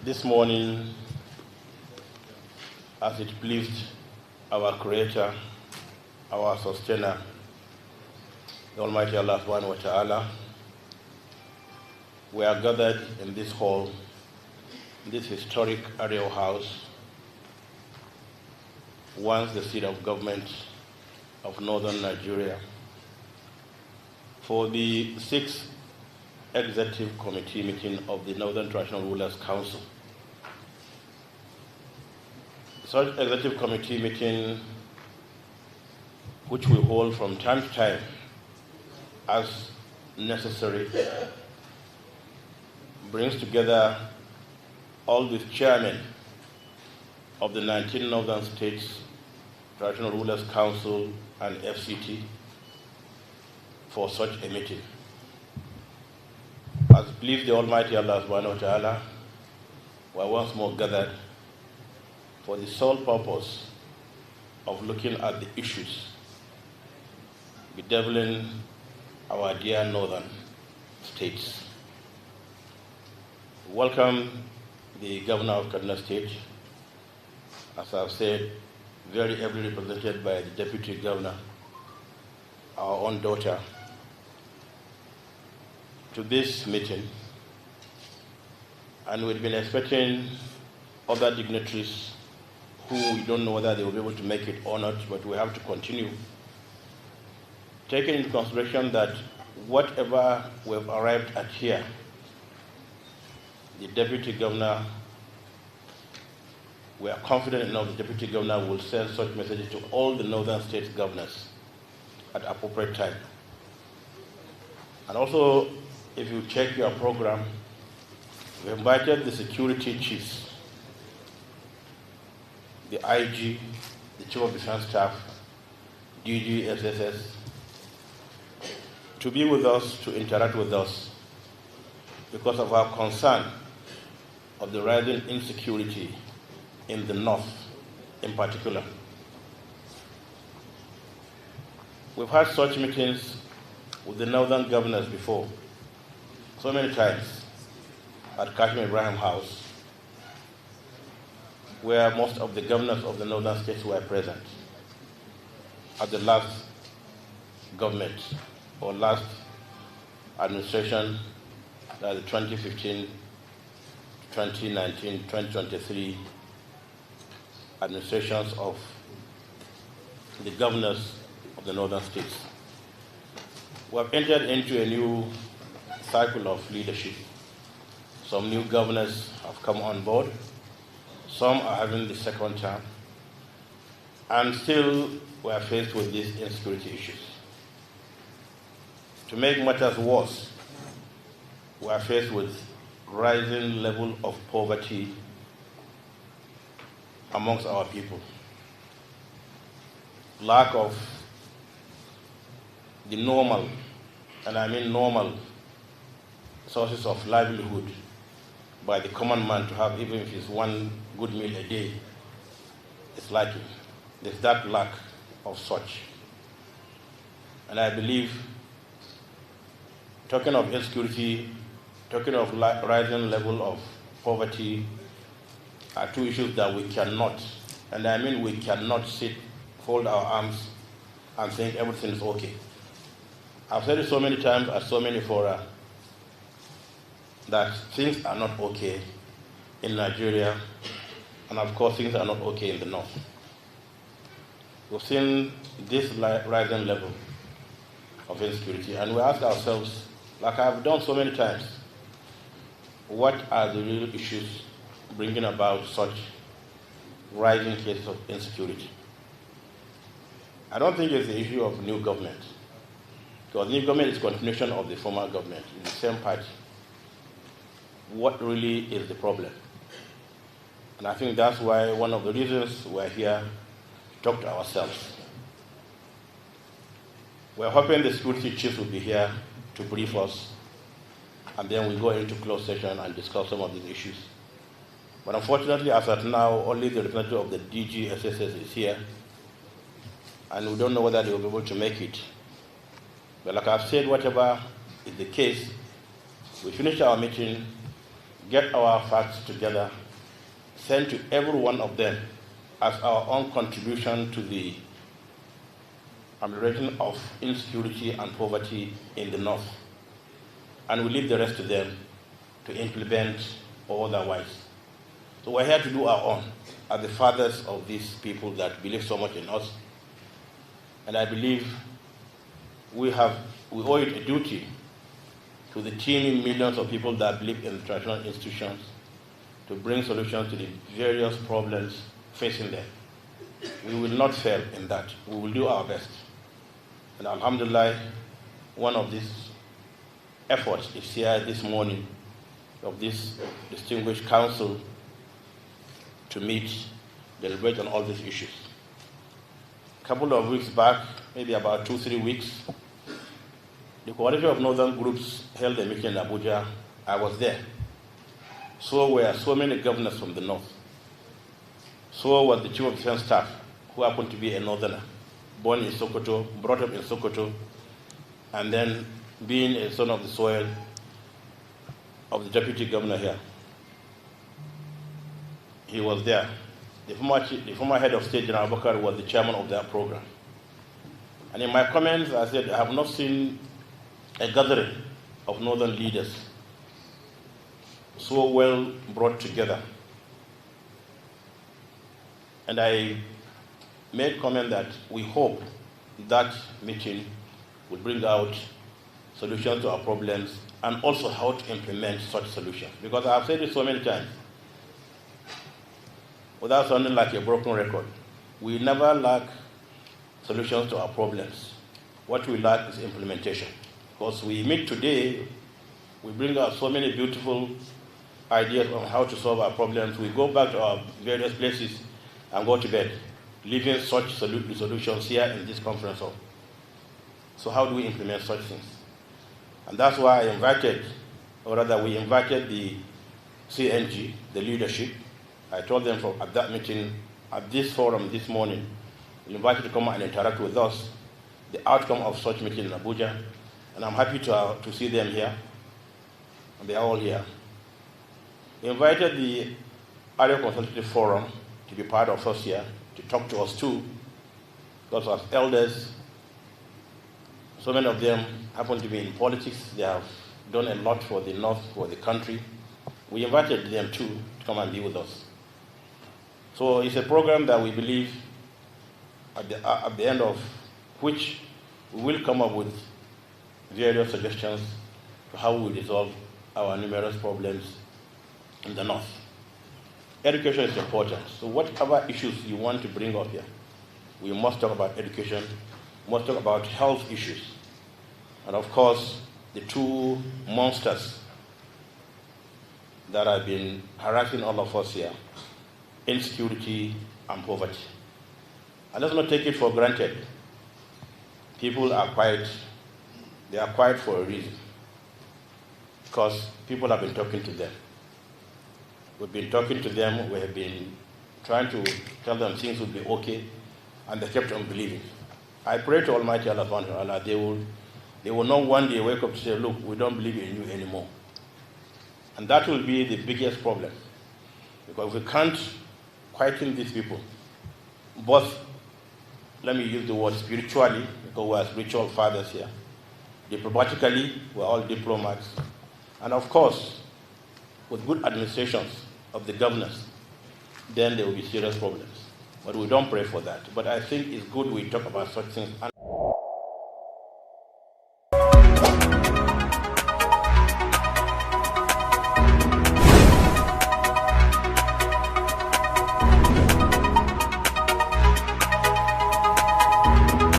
This morning, as it pleased our Creator, our Sustainer, the Almighty Allah subhanahu wa ta'ala, we are gathered in this hall, this historic Arewa House, once the seat of government of northern Nigeria, for the 6th Executive Committee meeting of the Northern Traditional Rulers Council. Such Executive Committee meeting, which we hold from time to time as necessary, brings together all the chairmen of the 19 Northern States Traditional Rulers Council and FCT for such a meeting. As pleased the Almighty Allah subhanahu wa ta'ala, we are once more gathered for the sole purpose of looking at the issues bedeviling our dear northern states. Welcome the Governor of Kaduna State, as I've said, very ably represented by the Deputy Governor, our own daughter, to this meeting. And we've been expecting other dignitaries who we don't know whether they will be able to make it or not, but we have to continue. Taking into consideration that whatever we've arrived at here, the Deputy Governor, we are confident enough the Deputy Governor will send such messages to all the Northern States governors at appropriate time. And also, if you check your program, we invited the security chiefs, the IG, the Chief of Defense Staff, DG, SSS, to be with us, to interact with us, because of our concern of the rising insecurity in the North in particular. We've had such meetings with the Northern governors before, so many times, at Kashmir Ibrahim House, where most of the governors of the Northern states were present at the last government or last administration, the 2015, 2019, 2023 administrations of the governors of the Northern states. We have entered into a new cycle of leadership. Some new governors have come on board. Some are having the second term. And still, we are faced with these insecurity issues. To make matters worse, we are faced with rising level of poverty amongst our people. Lack of the normal, and I mean normal, sources of livelihood by the common man to have, even if it's one good meal a day, it's likely. There's that lack of such. And I believe, talking of insecurity, talking of rising level of poverty, are two issues that we cannot, and I mean we cannot sit, fold our arms, and think everything is okay. I've said it so many times at so many fora that things are not okay in Nigeria, and of course things are not okay in the North. We've seen this rising level of insecurity, and we ask ourselves, like I've done so many times, what are the real issues bringing about such rising cases of insecurity? I don't think it's the issue of new government, because new government is continuation of the former government, it's the same party. What really is the problem? And I think that's why one of the reasons we're here to talk to ourselves. We're hoping the security chiefs will be here to brief us, and then we go into closed session and discuss some of these issues. But unfortunately, as at now, only the representative of the DG SSS is here, and we don't know whether they will be able to make it. But like I've said, whatever is the case, we finish our meeting, get our facts together, send to every one of them as our own contribution to the amelioration of insecurity and poverty in the North. And we leave the rest to them to implement or otherwise. So we're here to do our own as the fathers of these people that believe so much in us. And I believe we owe it a duty to the teeming millions of people that believe in traditional institutions to bring solutions to the various problems facing them. We will not fail in that. We will do our best. And alhamdulillah, one of these efforts is here this morning of this distinguished council to meet, deliberate on all these issues. A couple of weeks back, maybe about 2-3 weeks, the Coalition of Northern Groups held a meeting in Abuja. I was there. So were so many governors from the North. So was the Chief of Defense Staff, who happened to be a Northerner, born in Sokoto, brought up in Sokoto, and then being a son of the soil of the Deputy Governor here. He was there. The former head of state, General Bakar, was the chairman of that program. And in my comments, I said, I have not seen a gathering of Northern leaders so well brought together. And I made comment that we hope that meeting will bring out solutions to our problems and also how to implement such solutions. Because I have said it so many times, without sounding like a broken record, we never lack solutions to our problems. What we lack is implementation. Because we meet today, we bring out so many beautiful ideas on how to solve our problems. We go back to our various places and go to bed, leaving such solutions here in this conference hall. So how do we implement such things? And that's why I invited, or rather we invited the CNG, the leadership. I told them at that meeting, at this forum this morning, we invited to come and interact with us, the outcome of such meeting in Abuja. And I'm happy to see them here, and they are all here. We invited the Area Consultative Forum to be part of us here, to talk to us too, because as elders, so many of them happen to be in politics. They have done a lot for the North, for the country. We invited them too to come and be with us. So it's a program that we believe at the end of which we will come up with various suggestions to how we resolve our numerous problems in the North. Education is important. So whatever issues you want to bring up here, we must talk about education, we must talk about health issues. And of course, the two monsters that have been harassing all of us here, insecurity and poverty. And let's not take it for granted. People are quiet. They are quiet for a reason. Because people have been talking to them. We've been talking to them. We have been trying to tell them things will be okay, and they kept on believing. I pray to Almighty Allah subhanahu wa ta'ala, they will not one day wake up to say, look, we don't believe in you anymore. And that will be the biggest problem. Because we can't quieten these people, both, let me use the word spiritually, because we are spiritual fathers here. Diplomatically, we're all diplomats. And of course, with good administrations of the governors, then there will be serious problems. But we don't pray for that. But I think it's good we talk about such things.